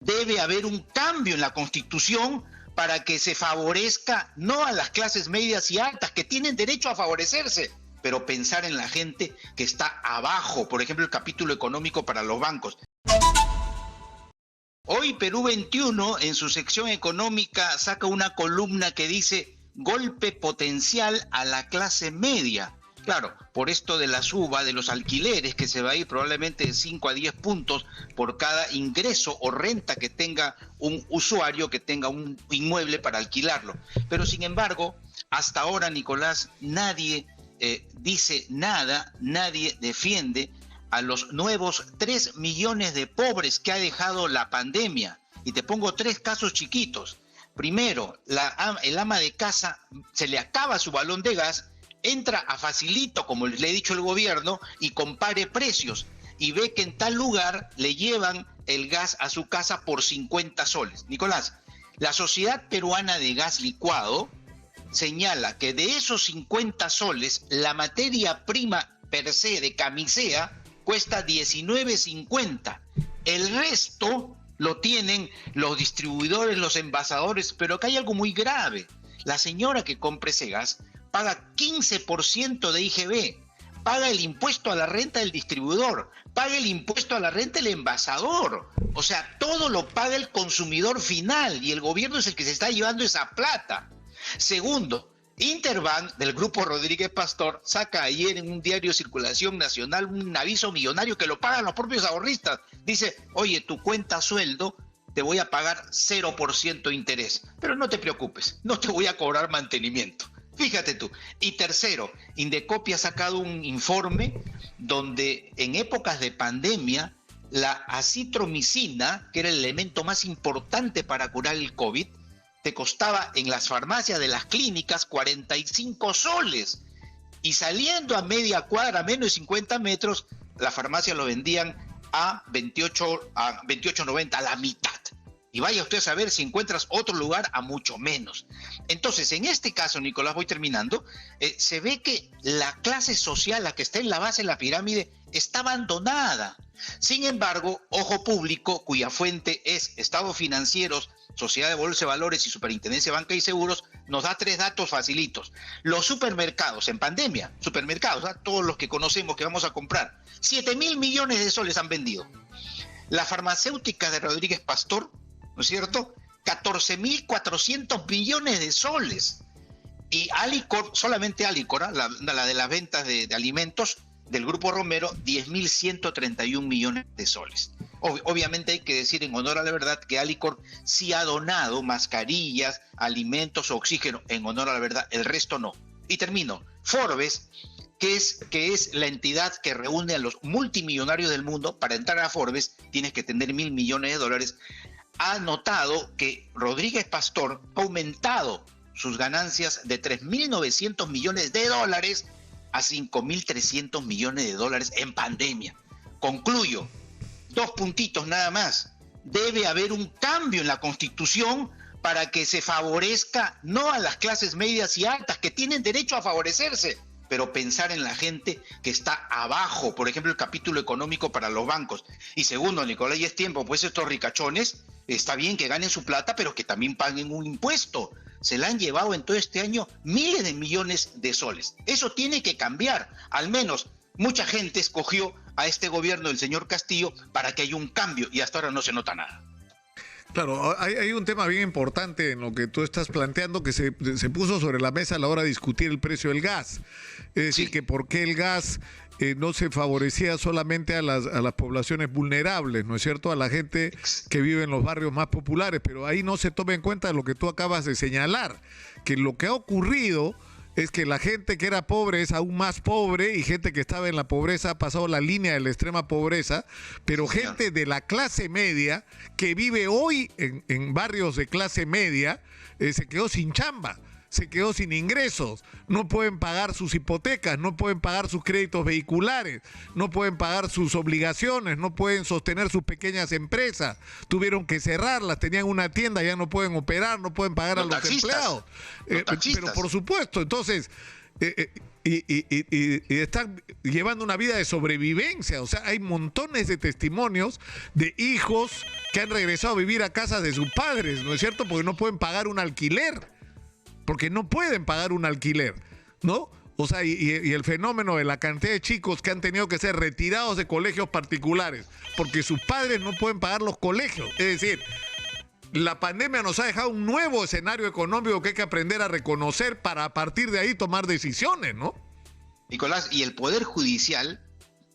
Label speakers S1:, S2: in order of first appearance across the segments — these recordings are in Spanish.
S1: Debe haber un cambio en la Constitución para que se favorezca no a las clases medias y altas, que tienen derecho a favorecerse, pero pensar en la gente que está abajo, por ejemplo, el capítulo económico para los bancos. Hoy Perú 21, en su sección económica, saca una columna que dice golpe potencial a la clase media. Claro, por esto de la suba de los alquileres, que se va a ir probablemente de 5 a 10 puntos por cada ingreso o renta que tenga un usuario que tenga un inmueble para alquilarlo. Pero sin embargo, hasta ahora, Nicolás, nadie dice nada, nadie defiende a los nuevos 3 millones de pobres que ha dejado la pandemia. Y te pongo 3 casos chiquitos. Primero, el ama de casa se le acaba su balón de gas, entra a Facilito, como le he dicho el gobierno, y compare precios, y ve que en tal lugar le llevan el gas a su casa por 50 soles. Nicolás, la Sociedad Peruana de Gas Licuado señala que de esos 50 soles, la materia prima per se de camisea cuesta 19.50. El resto lo tienen los distribuidores, los envasadores, pero acá hay algo muy grave. La señora que compra ese gas paga 15% de IGB, paga el impuesto a la renta del distribuidor, paga el impuesto a la renta del envasador. O sea, todo lo paga el consumidor final y el gobierno es el que se está llevando esa plata. Segundo, Interbank, del grupo Rodríguez Pastor, saca ayer en un diario de circulación nacional un aviso millonario que lo pagan los propios ahorristas. Dice, oye, tu cuenta sueldo te voy a pagar 0% de interés, pero no te preocupes, no te voy a cobrar mantenimiento. Fíjate tú. Y tercero, Indecopi ha sacado un informe donde en épocas de pandemia la acitromicina, que era el elemento más importante para curar el COVID, te costaba en las farmacias de las clínicas 45 soles. Y saliendo a media cuadra, menos de 50 metros, las farmacias lo vendían a 28.90, a la mitad. Y vaya usted a saber si encuentras otro lugar a mucho menos. Entonces, en este caso, Nicolás, voy terminando, se ve que la clase social, la que está en la base de la pirámide, está abandonada. Sin embargo, Ojo Público, cuya fuente es Estados Financieros, Sociedad de Bolsa de Valores y Superintendencia de Banca y Seguros, nos da 3 datos facilitos. Los supermercados en pandemia, supermercados, todos los que conocemos que vamos a comprar, 7.000 millones de soles han vendido. La farmacéutica de Rodríguez Pastor, ¿no es cierto?, 14.400 millones de soles. Y Alicor, solamente Alicor, la de las ventas de alimentos del Grupo Romero, 10.131 millones de soles. Obviamente hay que decir en honor a la verdad que Alicor sí ha donado mascarillas, alimentos, oxígeno, en honor a la verdad, el resto no. Y termino. Forbes, que es la entidad que reúne a los multimillonarios del mundo. Para entrar a Forbes tienes que tener $1.000 millones, ha notado que Rodríguez Pastor ha aumentado sus ganancias de $3.900 millones a $5.300 millones en pandemia. Concluyo, 2 puntitos nada más. Debe haber un cambio en la Constitución para que se favorezca no a las clases medias y altas, que tienen derecho a favorecerse, pero pensar en la gente que está abajo, por ejemplo, el capítulo económico para los bancos. Y segundo, Nicolás, y es tiempo, pues estos ricachones, está bien que ganen su plata, pero que también paguen un impuesto. Se la han llevado en todo este año miles de millones de soles. Eso tiene que cambiar. Al menos mucha gente escogió a este gobierno del señor Castillo para que haya un cambio y hasta ahora no se nota nada.
S2: Claro, hay un tema bien importante en lo que tú estás planteando que se puso sobre la mesa a la hora de discutir el precio del gas. Es decir, sí, que por qué el gas no se favorecía solamente a las poblaciones vulnerables, ¿no es cierto? A la gente que vive en los barrios más populares, pero ahí no se toma en cuenta lo que tú acabas de señalar, que lo que ha ocurrido es que la gente que era pobre es aún más pobre y gente que estaba en la pobreza ha pasado la línea de la extrema pobreza, pero gente de la clase media que vive hoy en barrios de clase media se quedó sin chamba, se quedó sin ingresos, no pueden pagar sus hipotecas, no pueden pagar sus créditos vehiculares, no pueden pagar sus obligaciones, no pueden sostener sus pequeñas empresas, tuvieron que cerrarlas, tenían una tienda, ya no pueden operar, no pueden pagar a los empleados. Pero por supuesto, entonces, y están llevando una vida de sobrevivencia. O sea, hay montones de testimonios de hijos que han regresado a vivir a casas de sus padres, ¿no es cierto? Porque no pueden pagar un alquiler. Porque no pueden pagar un alquiler, ¿no? O sea, y el fenómeno de la cantidad de chicos que han tenido que ser retirados de colegios particulares porque sus padres no pueden pagar los colegios. Es decir, la pandemia nos ha dejado un nuevo escenario económico que hay que aprender a reconocer para a partir de ahí tomar decisiones, ¿no?
S1: Nicolás, y el Poder Judicial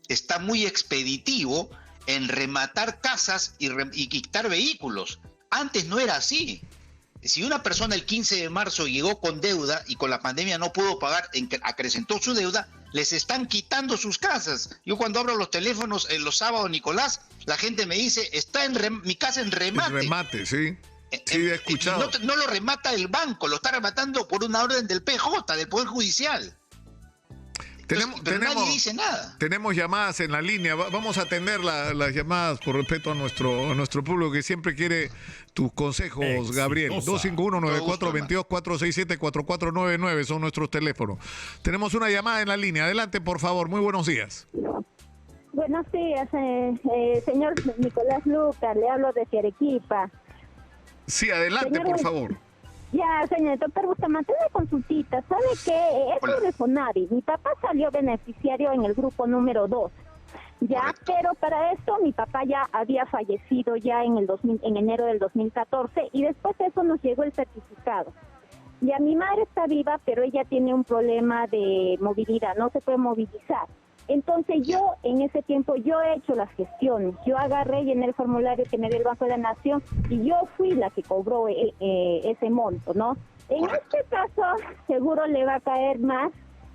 S1: está muy expeditivo en rematar casas y quitar vehículos. Antes no era así. Si una persona el 15 de marzo llegó con deuda y con la pandemia no pudo pagar, acrecentó su deuda, les están quitando sus casas. Yo cuando abro los teléfonos los sábados, Nicolás, la gente me dice, está mi casa en remate.
S2: En remate, sí. Sí, he escuchado.
S1: No lo remata el banco, lo está rematando por una orden del PJ, del Poder Judicial. Pero nadie dice nada.
S2: Tenemos llamadas en la línea. Vamos a atender las llamadas por respeto a nuestro público que siempre quiere tus consejos, Gabriel. 251-9422-467-4499 son nuestros teléfonos. Tenemos una llamada en la línea. Adelante, por favor. Muy buenos días.
S3: Buenos días, señor Nicolás Lucas. Le hablo desde Arequipa.
S2: Sí, adelante, por favor.
S3: Ya, señor doctor Bustamante, una consultita. ¿Sabe qué? Esto de Fonavi. Mi papá salió beneficiario en el grupo número 2. Ya, correcto. Pero para esto mi papá ya había fallecido ya en enero del 2014 y después de eso nos llegó el certificado. Ya mi madre está viva, pero ella tiene un problema de movilidad, no se puede movilizar. Entonces yo, en ese tiempo, yo he hecho las gestiones. Yo agarré y en el formulario que me dio el Banco de la Nación y yo fui la que cobró ese monto, ¿no? En este caso, seguro le va a caer más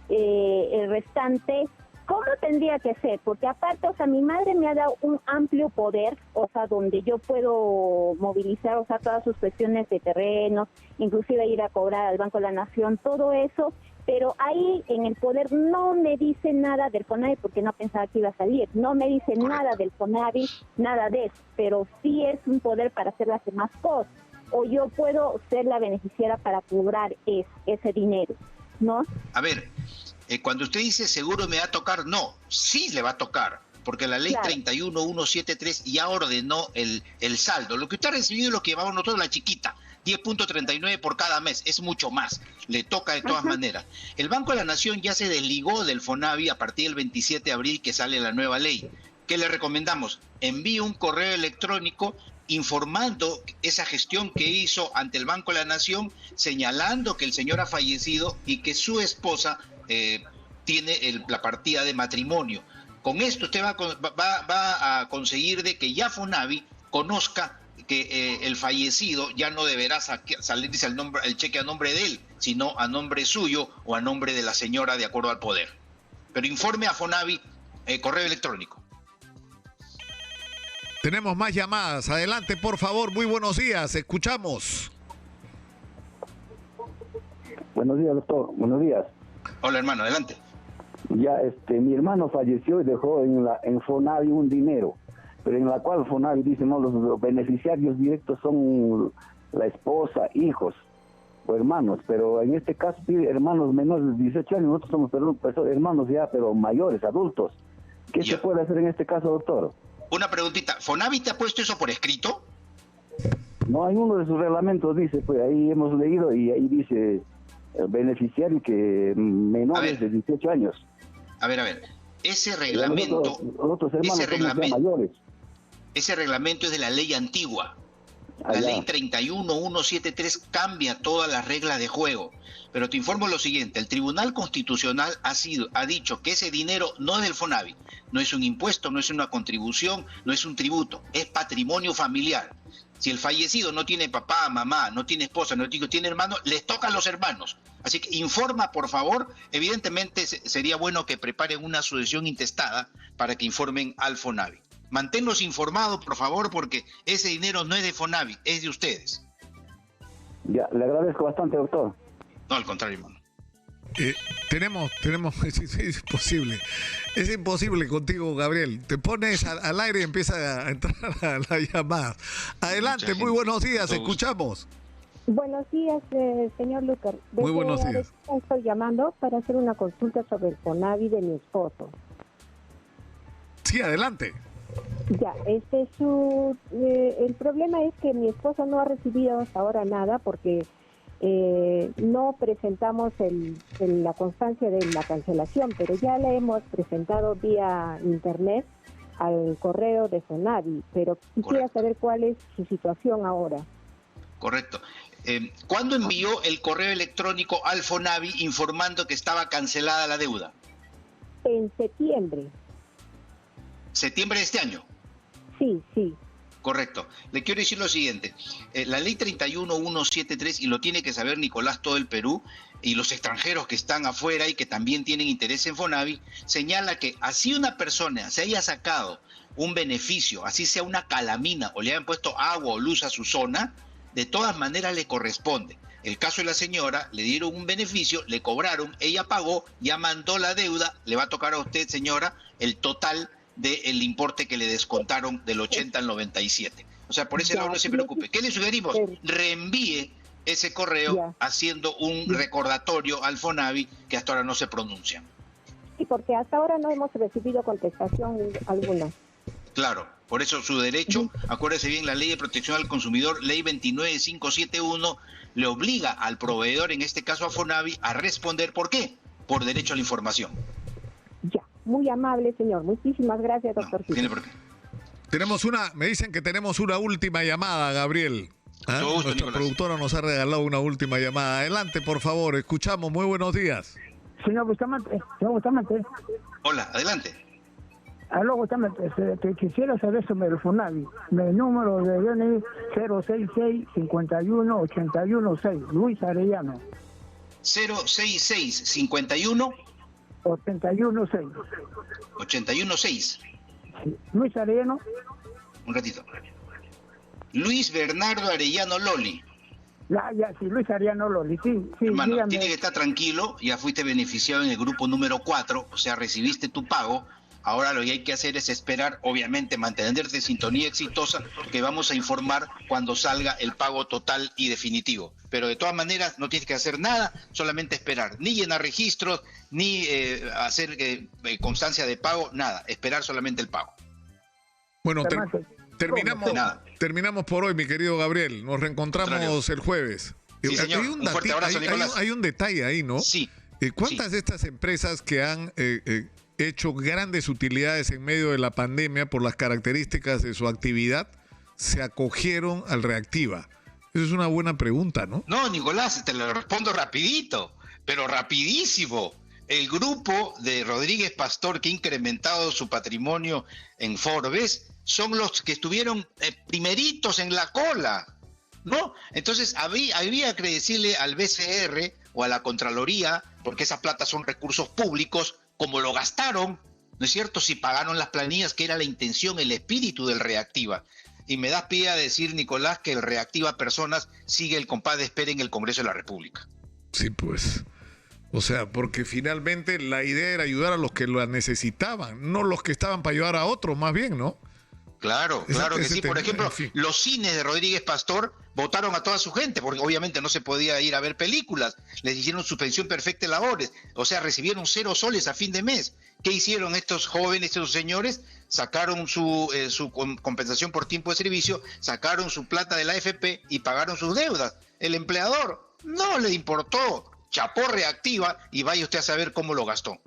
S3: el restante. ¿Cómo tendría que ser? Porque aparte, o sea, mi madre me ha dado un amplio poder, o sea, donde yo puedo movilizar, o sea, todas sus cuestiones de terrenos, inclusive ir a cobrar al Banco de la Nación, todo eso. Pero ahí en el poder no me dice nada del Fonavi porque no pensaba que iba a salir. No me dice nada del Fonavi, nada de eso. Pero sí es un poder para hacer las demás cosas. O yo puedo ser la beneficiaria para cobrar ese dinero, ¿no?
S1: A ver, cuando usted dice seguro me va a tocar, no, sí le va a tocar. Porque la ley 31173 ya ordenó el saldo. Lo que usted ha recibido es lo que llamamos nosotros la chiquita. 10.39 por cada mes, es mucho más, le toca de todas maneras. El Banco de la Nación ya se desligó del Fonavi a partir del 27 de abril que sale la nueva ley. ¿Qué le recomendamos? Envíe un correo electrónico informando esa gestión que hizo ante el Banco de la Nación, señalando que el señor ha fallecido y que su esposa tiene la partida de matrimonio. Con esto usted va a conseguir de que ya Fonavi conozca que el fallecido ya no deberá salirse el cheque a nombre de él, sino a nombre suyo o a nombre de la señora de acuerdo al poder. Pero informe a Fonavi, correo electrónico.
S2: Tenemos más llamadas. Adelante, por favor. Muy buenos días. Escuchamos.
S4: Buenos días, doctor. Buenos días.
S1: Hola, hermano. Adelante.
S4: Ya, mi hermano falleció y dejó en Fonavi un dinero, pero en la cual Fonavi dice, no, los beneficiarios directos son la esposa, hijos o hermanos, pero en este caso pide hermanos menores de 18 años, nosotros somos hermanos ya, pero mayores, adultos. ¿Qué se puede hacer en este caso, doctor?
S1: Una preguntita, ¿Fonavi te ha puesto eso por escrito?
S4: No, en uno de sus reglamentos dice, pues ahí hemos leído y ahí dice el beneficiario que menores de 18 años.
S1: A ver, ese reglamento, ese reglamento es de la ley antigua. La ley 31173 cambia todas las reglas de juego. Pero te informo lo siguiente, el Tribunal Constitucional ha dicho que ese dinero no es del Fonavi, no es un impuesto, no es una contribución, no es un tributo, es patrimonio familiar. Si el fallecido no tiene papá, mamá, no tiene esposa, no tiene hermanos, les toca a los hermanos. Así que informa, por favor. Evidentemente sería bueno que preparen una sucesión intestada para que informen al Fonavi. Manténlos informados, por favor, porque ese dinero no es de Fonavi, es de ustedes.
S4: Ya, le agradezco bastante, doctor.
S1: No, al contrario, hermano.
S2: Tenemos, es imposible. Es imposible contigo, Gabriel. Te pones al aire y empieza a entrar a la llamada. Adelante, muy buenos días, escuchamos.
S5: Buenos días, señor Lucar.
S2: Muy buenos días.
S5: Estoy llamando para hacer una consulta sobre el FONAVI de mi esposo.
S2: Sí, adelante.
S5: Ya, el problema es que mi esposo no ha recibido hasta ahora nada porque no presentamos la constancia de la cancelación, pero ya la hemos presentado vía internet al correo de FONAVI, pero quisiera saber cuál es su situación ahora.
S1: Correcto. ¿Cuándo envió el correo electrónico al FONAVI informando que estaba cancelada la deuda?
S5: En septiembre.
S1: ¿Septiembre de este año?
S5: Sí, sí.
S1: Correcto. Le quiero decir lo siguiente. La ley 31173, y lo tiene que saber Nicolás todo el Perú, y los extranjeros que están afuera y que también tienen interés en FONAVI, señala que así una persona se haya sacado un beneficio, así sea una calamina o le hayan puesto agua o luz a su zona, de todas maneras le corresponde. El caso de la señora, le dieron un beneficio, le cobraron, ella pagó, ya mandó la deuda, le va a tocar a usted, señora, el total del importe que le descontaron del 80 al 97. O sea, por ese lado no se preocupe. ¿Qué le sugerimos? Reenvíe ese correo haciendo un recordatorio al FONAVI que hasta ahora no se pronuncia.
S5: Sí, porque hasta ahora no hemos recibido contestación alguna.
S1: Claro, por eso su derecho, acuérdese bien, la Ley de Protección al Consumidor, Ley 29571, le obliga al proveedor, en este caso a FONAVI, a responder. ¿Por qué? Por derecho a la información.
S5: Ya, muy amable, señor. Muchísimas gracias, doctor.
S1: No, tiene por qué.
S2: Me dicen que tenemos una última llamada, Gabriel. Nuestra productora nos ha regalado una última llamada. Adelante, por favor, escuchamos. Muy buenos días.
S6: Señor Bustamante.
S1: Hola, adelante.
S6: Aló, Bustamante, quisiera saber sobre el FONAVI. Mi número de DNI 066-51-81-6, Luis Arellano.
S1: 066-51
S6: 81-6.
S1: 81-6.
S6: Sí. Luis Arellano.
S1: Un ratito. Luis Bernardo Arellano Loli.
S6: Sí, Luis Arellano Loli, sí.
S1: Hermano,
S6: dígame.
S1: tiene que estar tranquilo, ya fuiste beneficiado en el grupo número 4, o sea, recibiste tu pago. Ahora lo que hay que hacer es esperar, obviamente, mantenerte en sintonía exitosa, que vamos a informar cuando salga el pago total y definitivo. Pero de todas maneras no tienes que hacer nada, solamente esperar. Ni llenar registros, ni hacer constancia de pago, nada. Esperar solamente el pago.
S2: Bueno, terminamos por hoy, mi querido Gabriel. Nos reencontramos el jueves.
S1: Sí, señor. Un fuerte abrazo, Nicolás.
S2: Hay un detalle ahí, ¿no?
S1: Sí.
S2: ¿Cuántas de estas empresas que han hecho grandes utilidades en medio de la pandemia por las características de su actividad se acogieron al Reactiva? Esa es una buena pregunta, ¿no?
S1: No, Nicolás, te lo respondo rapidito, pero rapidísimo. El grupo de Rodríguez Pastor, que ha incrementado su patrimonio en Forbes, son los que estuvieron primeritos en la cola, ¿no? Entonces había que decirle al BCR o a la Contraloría, porque esas platas son recursos públicos, como lo gastaron, ¿no es cierto? Si pagaron las planillas, que era la intención, el espíritu del Reactiva. Y me das pie a decir, Nicolás, que el Reactiva Personas sigue el compás de espera en el Congreso de la República.
S2: Sí, pues. O sea, porque finalmente la idea era ayudar a los que lo necesitaban, no los que estaban para ayudar a otros, más bien, ¿no?
S1: Claro que sí. Por ejemplo, los cines de Rodríguez Pastor votaron a toda su gente, porque obviamente no se podía ir a ver películas. Les hicieron suspensión perfecta de labores. O sea, recibieron 0 soles a fin de mes. ¿Qué hicieron estos jóvenes, estos señores? Sacaron su compensación por tiempo de servicio, sacaron su plata de la AFP y pagaron sus deudas. El empleador no le importó. Chapó Reactiva y vaya usted a saber cómo lo gastó.